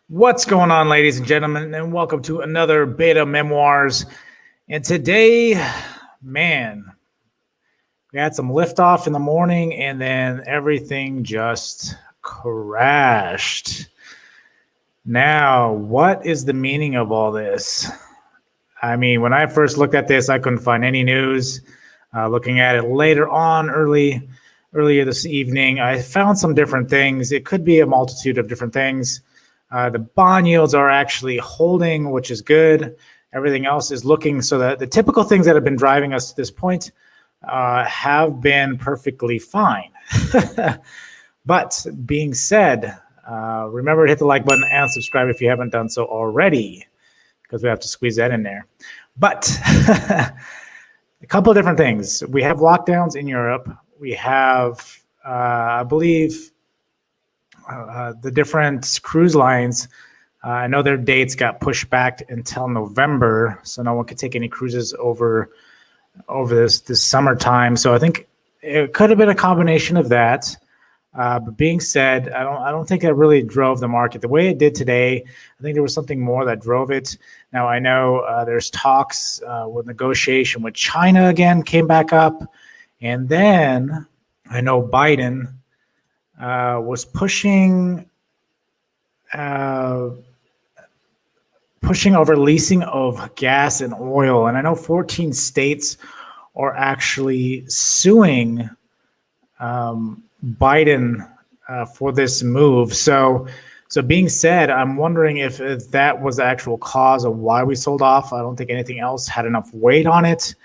What's going on, ladies and gentlemen, and welcome to another Beta Memoirs. And today, man, we had some liftoff in the morning, and then everything just crashed. Now, what is the meaning of all this? I mean, when I first looked at this, I couldn't find any news. Looking at it later on, earlier this evening, I found some different things. It could be a multitude of different things. The bond yields are actually holding, which is good. Everything else is looking so that the typical things that have been driving us to this point have been perfectly fine. But being said, remember to hit the like button and subscribe if you haven't done so already, because we have to squeeze that in there. But a couple of different things. We have lockdowns in Europe. We have, I believe, the different cruise lines. I know their dates got pushed back until November, so no one could take any cruises over this summertime. So I think it could have been a combination of that. But being said, I don't think it really drove the market the way it did today. I think there was something more that drove it. Now I know there's talks with negotiation with China again came back up, and then I know Biden was pushing over leasing of gas and oil, and I know 14 states are actually suing Biden for this move. So being said, I'm wondering if that was the actual cause of why we sold off. I don't think anything else had enough weight on it.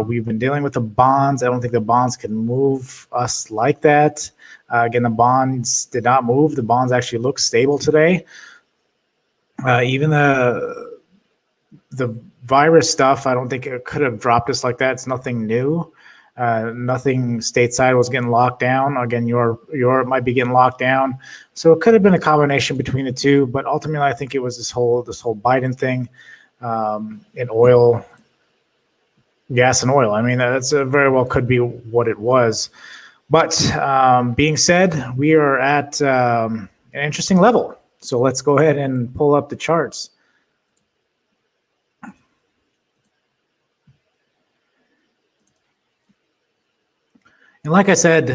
We've been dealing with the bonds. I don't think the bonds can move us like that. Again, the bonds did not move. The bonds actually look stable today. Even the virus stuff, I don't think it could have dropped us like that. It's nothing new. Nothing stateside was getting locked down. Again, Europe might be getting locked down. So it could have been a combination between the two. But ultimately, I think it was this whole Biden thing in oil. Gas and oil. I mean, that's very well could be what it was. But being said, we are at an interesting level. So let's go ahead and pull up the charts. And like I said,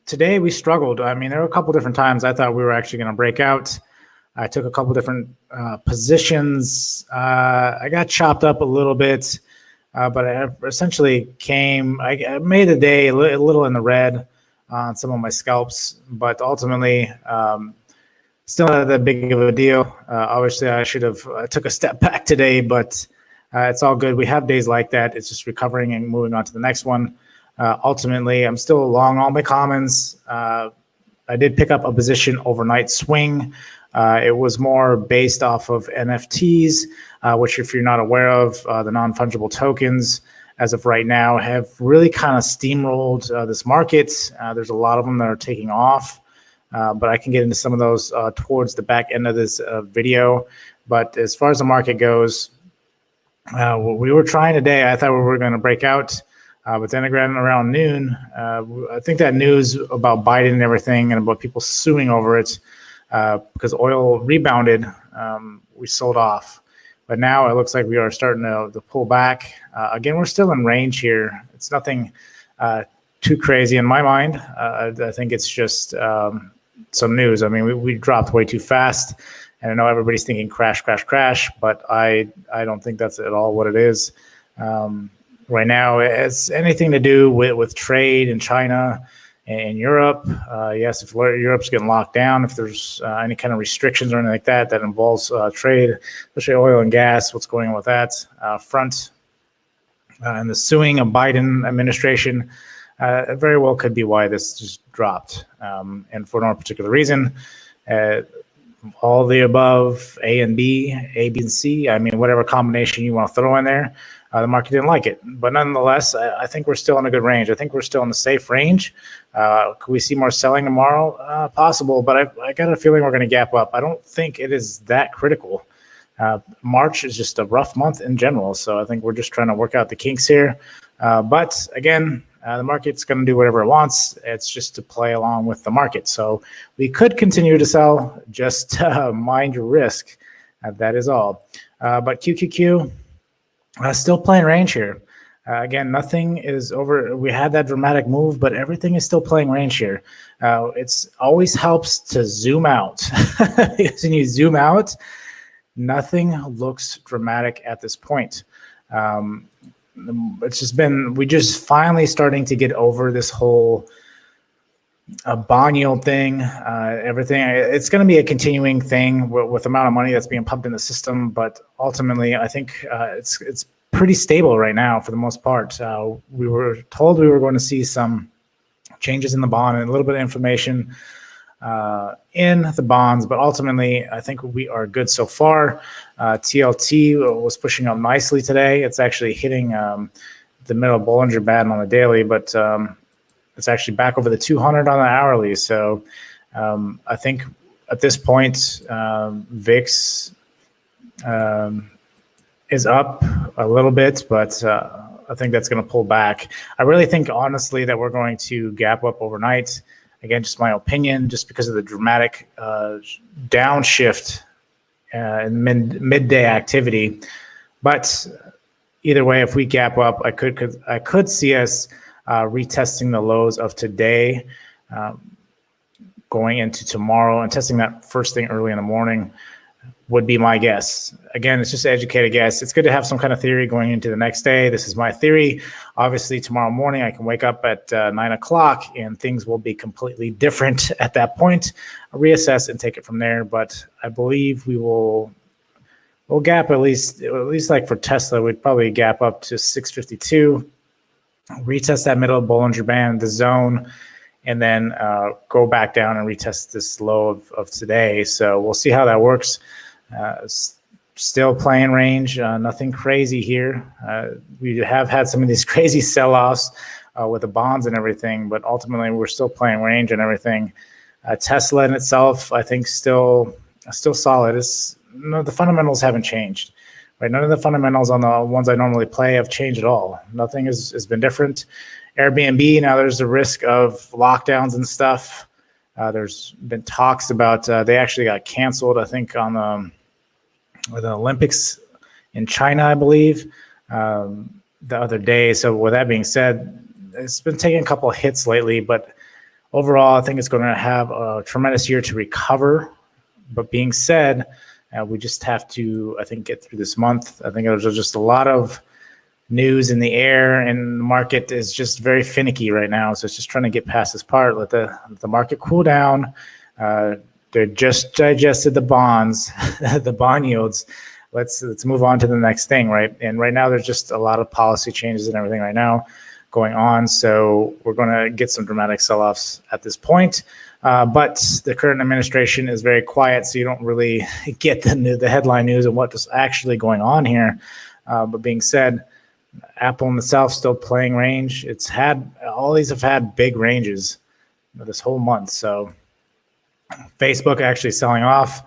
today we struggled. I mean, there were a couple different times I thought we were actually going to break out. I took a couple different positions. I got chopped up a little bit. But I essentially I made the day a little in the red on some of my scalps, but ultimately still not that big of a deal. Obviously, I should have took a step back today, but it's all good. We have days like that. It's just recovering and moving on to the next one. Ultimately, I'm still long all my commons. I did pick up a position overnight swing. It was more based off of NFTs, which if you're not aware of, the non-fungible tokens as of right now have really kind of steamrolled this market. There's a lot of them that are taking off, but I can get into some of those towards the back end of this video. But as far as the market goes, we were trying today. I thought we were going to break out. But then again, around noon, I think that news about Biden and everything and about people suing over it, because oil rebounded, we sold off. But now it looks like we are starting to pull back. Again, we're still in range here. It's nothing too crazy in my mind. I think it's just some news. I mean, we dropped way too fast. And I know everybody's thinking crash, crash, crash, but I don't think that's at all what it is. Right now, it's anything to do with trade in China and Europe. Yes, if Europe's getting locked down, if there's any kind of restrictions or anything like that that involves trade, especially oil and gas, what's going on with that front, and the suing of Biden administration, it very well could be why this just dropped, and for no particular reason. All the above, A and B, A, B, and C, I mean, whatever combination you want to throw in there, the market didn't like it. But nonetheless, I think we're still in a good range. I think we're still in a safe range. Could we see more selling tomorrow? Possible, but I got a feeling we're going to gap up. I don't think it is that critical. March is just a rough month in general, so I think we're just trying to work out the kinks here. But again, The market's going to do whatever it wants. It's just to play along with the market. So we could continue to sell, just mind your risk. That is all. But QQQ, still playing range here. Again, nothing is over. We had that dramatic move, but everything is still playing range here. It's always helps to zoom out because when you zoom out, nothing looks dramatic at this point. It's just been, we just finally starting to get over this whole bond yield thing. Everything, it's going to be a continuing thing with the amount of money that's being pumped in the system. But ultimately, I think it's pretty stable right now for the most part. We were told we were going to see some changes in the bond and a little bit of information in the bonds, but ultimately I think we are good so far. TLT was pushing up nicely today. It's actually hitting the middle Bollinger Band on the daily, but it's actually back over the 200 on the hourly. So I think at this point, VIX is up a little bit, but I think that's going to pull back. I really think, honestly, that we're going to gap up overnight. Again, just my opinion, just because of the dramatic downshift in midday activity. But either way, if we gap up, I could see us retesting the lows of today, going into tomorrow, and testing that first thing early in the morning would be my guess. Again, it's just an educated guess. It's good to have some kind of theory going into the next day. This is my theory. Obviously, tomorrow morning, I can wake up at 9 o'clock and things will be completely different at that point. I'll reassess and take it from there. But I believe we'll gap at least like for Tesla, we'd probably gap up to 652, retest that middle Bollinger Band, the zone, and then go back down and retest this low of today. So we'll see how that works. Still playing range, nothing crazy here. We have had some of these crazy sell-offs with the bonds and everything, but ultimately we're still playing range and everything. Tesla in itself, I think, still solid. The fundamentals haven't changed, right? None of the fundamentals on the ones I normally play have changed at all. Nothing has been different. Airbnb, now there's a risk of lockdowns and stuff. There's been talks about they actually got canceled, I think, on the Olympics in China, I believe, the other day. So with that being said, it's been taking a couple of hits lately, but overall, I think it's going to have a tremendous year to recover. But being said, we just have to, I think, get through this month. I think there's just a lot of news in the air, and the market is just very finicky right now. So it's just trying to get past this part, let the market cool down. They just digested the bonds, the bond yields. Let's move on to the next thing, right? And right now, there's just a lot of policy changes and everything right now going on. So we're going to get some dramatic sell-offs at this point. But the current administration is very quiet, so you don't really get the headline news of what's actually going on here. But being said, Apple in itself still playing range. All these have had big ranges this whole month. So Facebook actually selling off.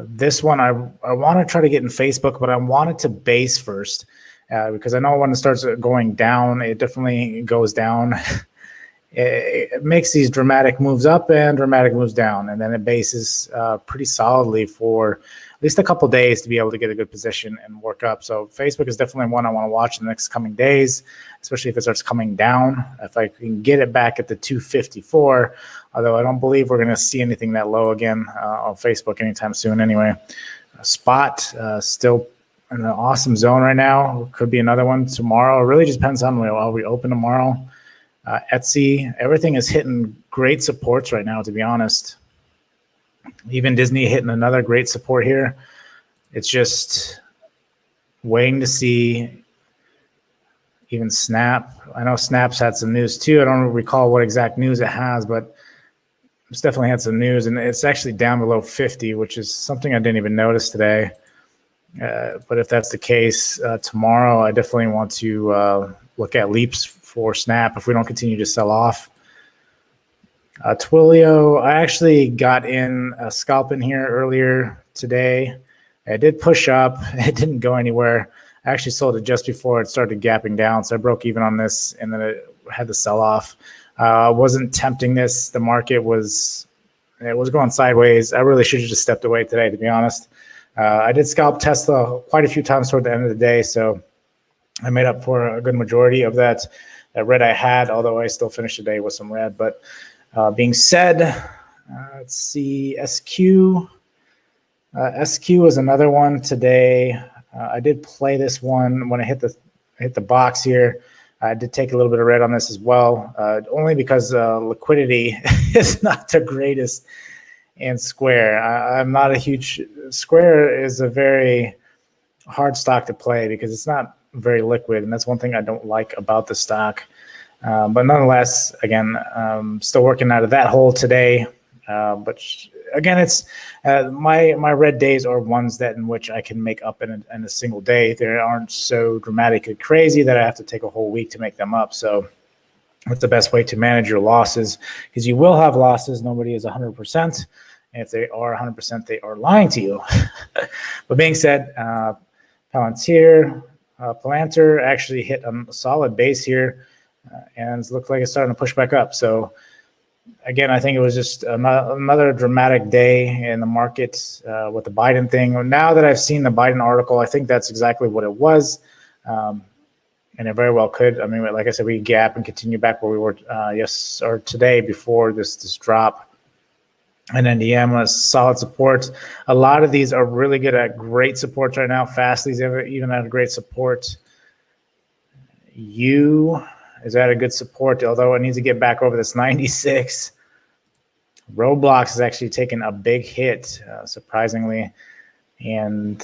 This one, I want to try to get in Facebook, but I want it to base first because I know when it starts going down, it definitely goes down. It makes these dramatic moves up and dramatic moves down, and then it bases pretty solidly for at least a couple days to be able to get a good position and work up. So Facebook is definitely one I want to watch in the next coming days, especially if it starts coming down. If I can get it back at the 254, although I don't believe we're going to see anything that low again on Facebook anytime soon anyway. Spot still in an awesome zone right now. Could be another one tomorrow. It really just depends on how we open tomorrow. Etsy, everything is hitting great supports right now, to be honest. Even Disney hitting another great support here. It's just waiting to see. Even Snap. I know Snap's had some news too. I don't recall what exact news it has, but it's definitely had some news, and it's actually down below 50, which is something I didn't even notice today. But if that's the case, tomorrow I definitely want to look at leaps for Snap if we don't continue to sell off. Twilio, I actually got in a scalp in here earlier today. It did push up. It didn't go anywhere. I actually sold it just before it started gapping down, so I broke even on this, and then it had the sell-off. Wasn't tempting this. The market was going sideways. I really should have just stepped away today, to be honest. I did scalp Tesla quite a few times toward the end of the day, so I made up for a good majority of that red I had, although I still finished the day with some red. But being said, let's see, SQ. SQ is another one today. I did play this one when I hit the box here. I did take a little bit of red on this as well, only because liquidity is not the greatest in Square. I'm not a huge Square is a very hard stock to play because it's not very liquid, and that's one thing I don't like about the stock. But nonetheless, again, still working out of that hole today. But again, it's my red days are ones that in which I can make up in a single day. They aren't so dramatically crazy that I have to take a whole week to make them up. So that's the best way to manage your losses, because you will have losses. Nobody is 100%. And if they are 100%, they are lying to you. But being said, Palantir actually hit a solid base here and looked like it's starting to push back up. So again, I think it was just another dramatic day in the market with the Biden thing. Now that I've seen the Biden article, I think that's exactly what it was. And it very well could. I mean, like I said, we gap and continue back where we were today before this drop. And NDM was solid support. A lot of these are really good at great supports right now. Fastly's even at a great support. U is at a good support, although it needs to get back over this 96. Roblox is actually taking a big hit, surprisingly, and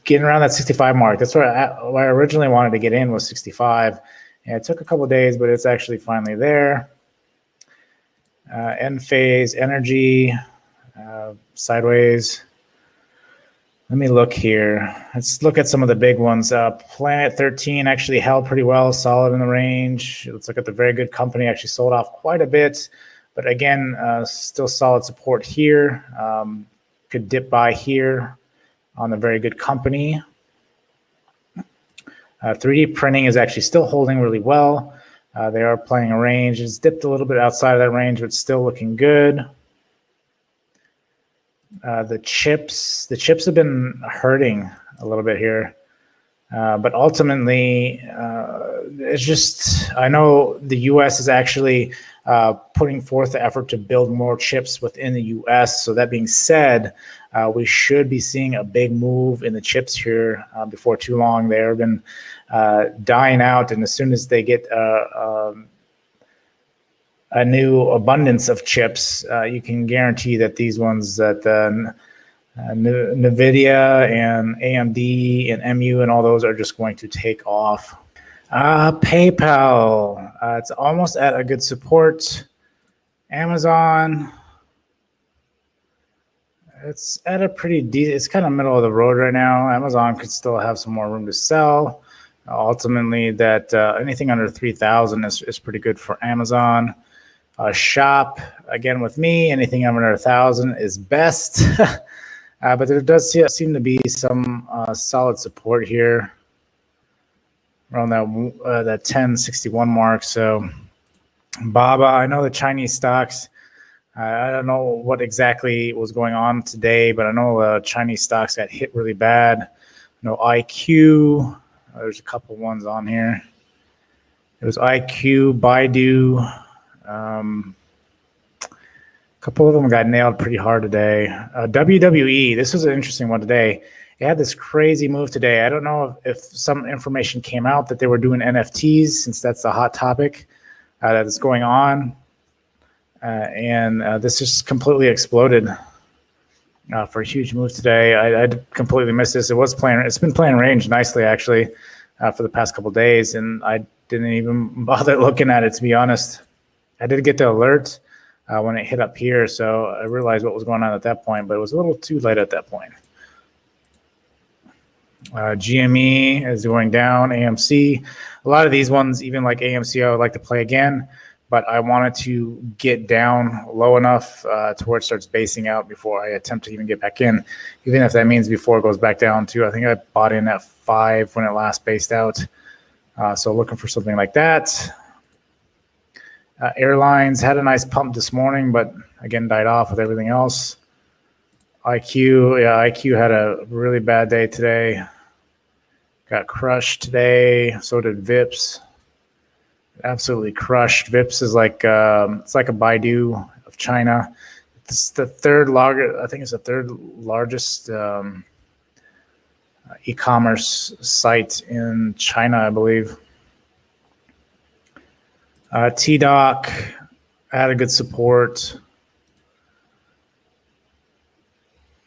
getting around that 65 mark. That's where I originally wanted to get in, was 65. And it took a couple of days, but it's actually finally there. End phase energy, sideways. Let me look here. Let's look at some of the big ones. Planet 13 actually held pretty well, solid in the range. Let's look at the very good company, actually sold off quite a bit. But again, still solid support here. Could dip by here on the very good company. 3D printing is actually still holding really well. They are playing a range. It's dipped a little bit outside of that range, but still looking good. The chips have been hurting a little bit here. But ultimately, it's just, I know the U.S. is actually putting forth the effort to build more chips within the U.S. So that being said, we should be seeing a big move in the chips here before too long. They have been dying out, and as soon as they get a new abundance of chips, you can guarantee that these ones that NVIDIA and AMD and MU and all those are just going to take off. PayPal, it's almost at a good support. Amazon, it's at a pretty decent, it's kind of middle of the road right now. Amazon could still have some more room to sell. Ultimately, that anything under 3,000 is pretty good for Amazon. Shop, again with me, anything under 1,000 is best. But there does seem to be some solid support here around that 1061 mark. So Baba, I know the Chinese stocks, I don't know what exactly was going on today, but I know Chinese stocks got hit really bad. No IQ, there's a couple ones on here. It was IQ, Baidu. A couple of them got nailed pretty hard today. WWE, this was an interesting one today. It had this crazy move today. I don't know if some information came out that they were doing NFTs, since that's the hot topic that is going on. And this just completely exploded for a huge move today. I completely missed this. It's been playing range nicely, actually, for the past couple of days, and I didn't even bother looking at it, to be honest. I did get the alert when it hit up here, so I realized what was going on at that point, but it was a little too late at that point. GME is going down, AMC. A lot of these ones, even like AMC, I would like to play again, but I wanted to get down low enough to where it starts basing out before I attempt to even get back in, even if that means before it goes back down to, I think I bought in at 5 when it last based out. So looking for something like that. Airlines had a nice pump this morning, but again, died off with everything else. IQ had a really bad day today. Got crushed today. So did VIPS. Absolutely crushed. VIPS is like it's like a Baidu of China. It's the third largest. I think it's the third largest e-commerce site in China, I believe. TDoc had a good support.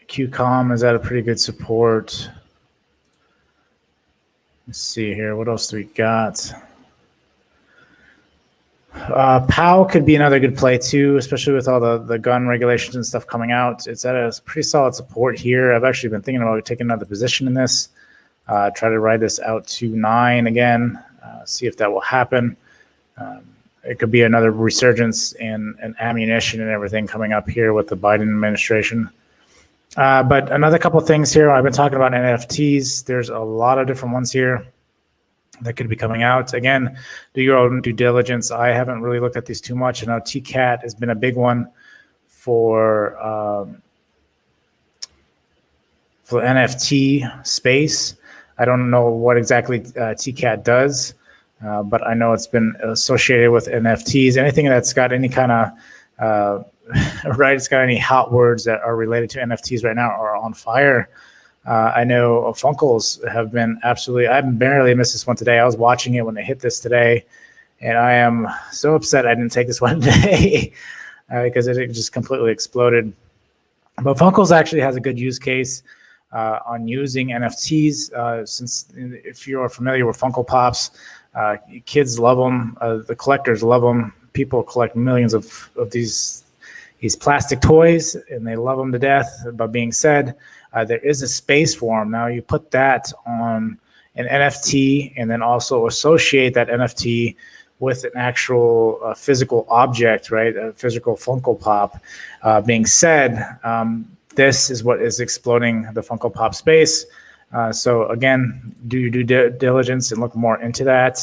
QCOM is at a pretty good support. Let's see here. What else do we got? POW could be another good play too, especially with all the gun regulations and stuff coming out. It's at a pretty solid support here. I've actually been thinking about taking another position in this. Try to ride this out to 9 again. See if that will happen. It could be another resurgence in ammunition and everything coming up here with the Biden administration. But another couple of things here. I've been talking about NFTs. There's a lot of different ones here that could be coming out. Again, do your own due diligence. I haven't really looked at these too much. I know TCAT has been a big one for NFT space. I don't know what exactly TCAT does. But I know it's been associated with NFTs. Anything that's got any kind of, right, it's got any hot words that are related to NFTs right now are on fire. I know Funkles have been absolutely, I barely missed this one today. I was watching it when they hit this today, and I am so upset I didn't take this one today because it just completely exploded. But Funkles actually has a good use case on using NFTs, since if you're familiar with Funko Pops, kids love them. The collectors love them. People collect millions of these plastic toys, and they love them to death. But being said, there is a space for them. Now you put that on an NFT, and then also associate that NFT with an actual physical object, right? A physical Funko Pop. Being said, this is what is exploding the Funko Pop space. So again, do your due diligence and look more into that.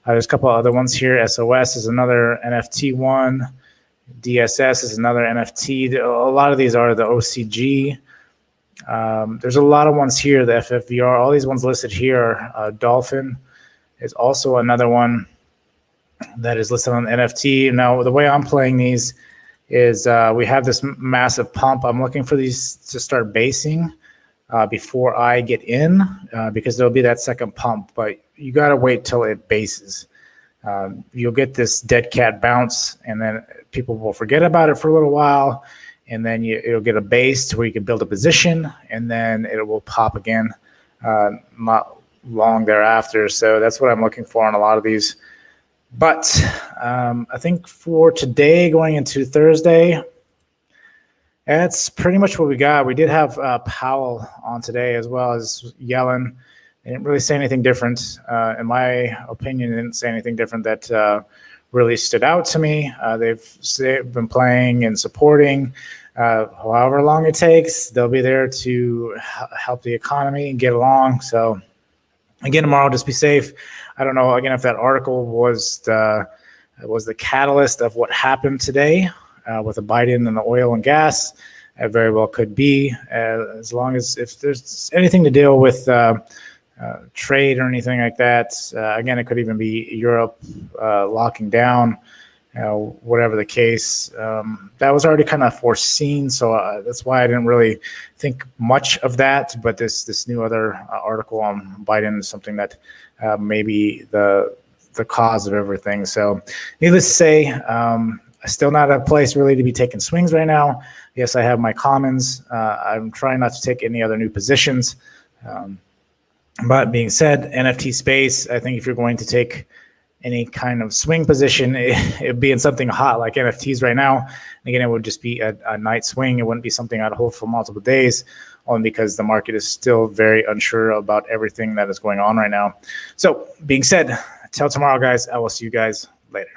There's a couple of other ones here. SOS is another NFT one. DSS is another NFT. A lot of these are the OCG. There's a lot of ones here, the FFVR. All these ones listed here. Dolphin is also another one that is listed on the NFT. Now, the way I'm playing these is we have this massive pump. I'm looking for these to start basing before I get in, because there'll be that second pump, but you got to wait till it bases. You'll get this dead cat bounce, and then people will forget about it for a little while, and then it'll get a base to where you can build a position, and then it will pop again not long thereafter. So that's what I'm looking for on a lot of these. But I think for today, going into Thursday, that's pretty much what we got. We did have Powell on today, as well as Yellen. They didn't really say anything different. In my opinion, they didn't say anything different that really stood out to me. They've been playing and supporting. However long it takes, they'll be there to help the economy and get along. So again, tomorrow, just be safe. I don't know, again, if that article was the catalyst of what happened today with the Biden and the oil and gas. It very well could be, as long as if there's anything to deal with trade or anything like that. Again, it could even be Europe locking down, whatever the case. That was already kind of foreseen, so that's why I didn't really think much of that. But this new other article on Biden is something that may be the cause of everything. So needless to say, still not a place really to be taking swings right now. Yes, I have my commons. I'm trying not to take any other new positions. But being said, NFT space, I think if you're going to take any kind of swing position, it'd be in something hot like NFTs right now. Again, it would just be a night swing. It wouldn't be something I'd hold for multiple days, only because the market is still very unsure about everything that is going on right now. So being said, till tomorrow, guys, I will see you guys later.